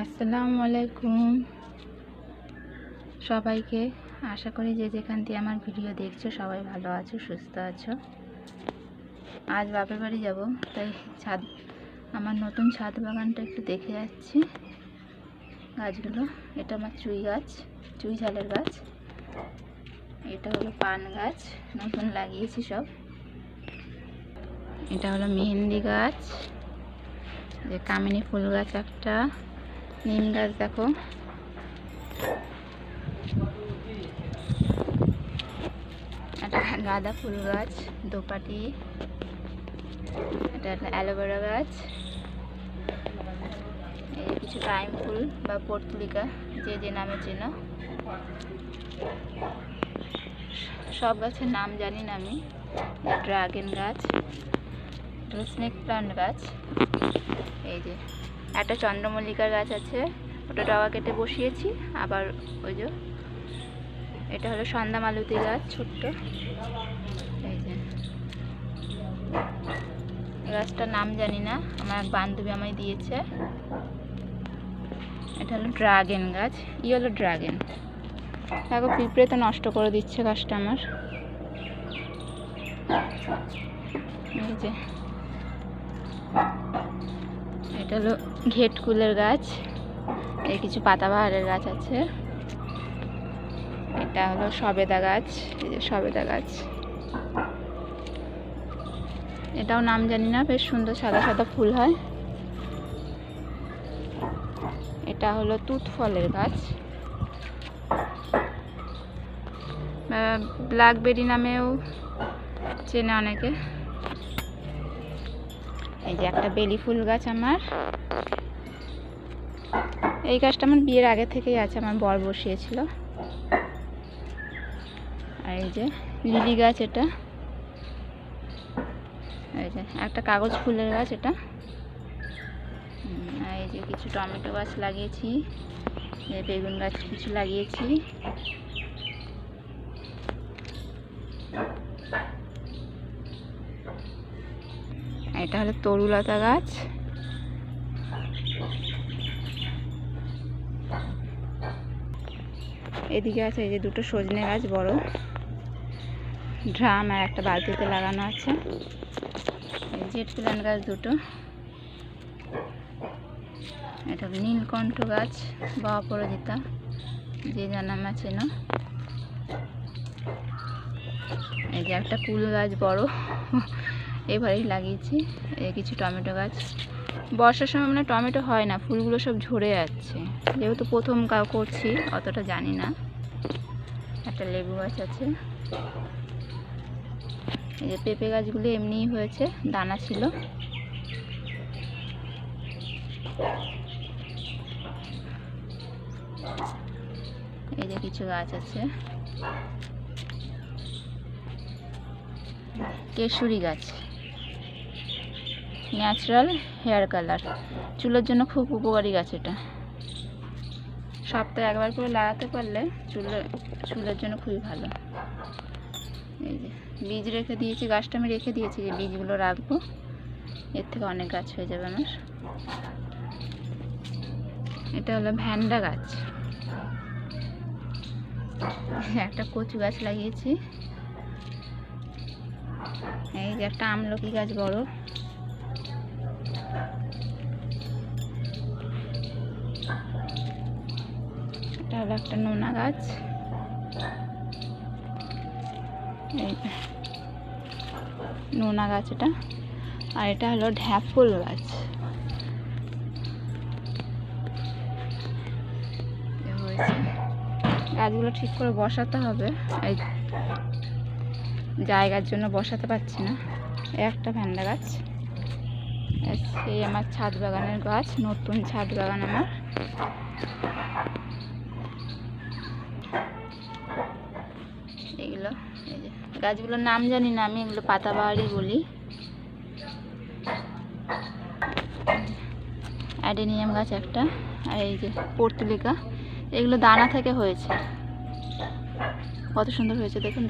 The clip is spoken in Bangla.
আসসালামু আলাইকুম সবাইকে। আশা করি যে যেখান থেকে আমার ভিডিও দেখছো সবাই ভালো আছো, সুস্থ আছো। আজ বাপের বাড়ি যাব, তাই আমার নতুন ছাদ বাগানটা একটু দেখে যাচ্ছি। গাছগুলো, এটা আমার চুই গাছ, চুই ঝালের গাছ। এটা হলো পান গাছ, নতুন লাগিয়েছি সব। এটা হলো মেহেন্দি গাছ, যে কামিনী ফুল গাছ একটা, নিম গাছ দেখো, একটা গাঁদা ফুল গাছ, দোপাটি, এটা একটা অ্যালোভেরা গাছ, এই কিছু টাইম ফুল বা পর্তুলিকা, যে যে নামে চেনো। সব গাছের নাম জানি না আমি। ড্রাগন গাছ, স্নেক প্লান্ট গাছ। এই যে একটা চন্দ্রমল্লিকার গাছ আছে, ওটা ডাওয়া কেটে বসিয়েছি। আবার ওই যে এটা হলো সন্ধ্যা মালতী গাছ, ছোট্ট। এই যে গাছটার নাম জানি না, আমার এক বান্ধবী আমায় দিয়েছে। এটা হলো ড্রাগন গাছ, হলো ড্রাগন। দেখো পিঁপড়ে তো নষ্ট করে দিচ্ছে গাছটা আমার। এই যে এটা হলো ঘেটকুলের গাছ, এই কিছু পাতাবাহারের গাছ আছে। এটা হলো সবেদা গাছ, এই যে সবেদা গাছ, এটাও নাম জানি না, বেশ সুন্দর সাদা সাদা ফুল হয়। এটা হলো তুত ফলের গাছ, ব্ল্যাকবেরি নামেও চেনে অনেকে। এই যে একটা বেলি ফুল গাছ আমার, এই গাছটা আমার বিয়ের আগে থেকেই আছে, আমার বর বসিয়েছিল। আর এই যে লিলি গাছ, এটা এই যে একটা কাগজ ফুলের গাছ এটা। এই যে কিছু টমেটো গাছ লাগিয়েছি, বেগুন গাছ কিছু লাগিয়েছি। এটা হলো তরুলতা গাছ, এদিকে আছে এই যে দুটো সজনে গাছ বড়, ড্রাম আর একটা বালতিতে লাগানো আছে। জেট প্ল্যান্ট গাছ দুটো। এটা নীলকণ্ঠ গাছ বা অপরাজিতা, যে যার নাম আছে না। এই যে একটা কুল গাছ বড়, এবারেই লাগিয়েছি। এই কিছু টমেটো গাছ। বর্ষার সময় মানে টমেটো হয় না, ফুলগুলো সব ঝরে যাচ্ছে, যেহেতু প্রথম করছি অতটা জানি না। একটা লেবু গাছ আছে। এই যে পেঁপে গাছগুলো এমনিই হয়েছে, দানা ছিল। এই যে কিছু গাছ আছে। কেশরী গাছ, ন্যাচারাল হেয়ার কালার, চুলের জন্য খুব উপকারী গাছ। এটা সপ্তাহে একবার করে লাগাতে পারলে চুলের জন্য খুবই ভালো। এই যে বীজ রেখে দিয়েছি, গাছটা আমি রেখে দিয়েছি, যে বীজগুলো রাখবো, এর থেকে অনেক গাছ হয়ে যাবে আমার। এটা হলো ভ্যান্ডা গাছ, একটা কচু গাছ লাগিয়েছি। এই যে একটা আমলকি গাছ বড়। এটা হলো একটা নোনা গাছ, এই নোনা গাছ এটা। আর এটা হলো ঢ্যাফল গাছ। গাছগুলো ঠিক করে বসাতে হবে, এই জায়গার জন্য বসাতে পারছি না। একটা ভ্যান্ডা গাছ। এই আমার ছাদ বাগানের গাছ, নতুন ছাদ বাগান আমার। এগুলো এই যে গাছগুলোর নাম জানি না আমি, এগুলো পাতাবাহারই বলি। অ্যাডেনিয়াম গাছ একটা, আর এই যে পর্তুলিকা, এগুলো দানা থেকে হয়েছে। কত সুন্দর হয়েছে দেখুন।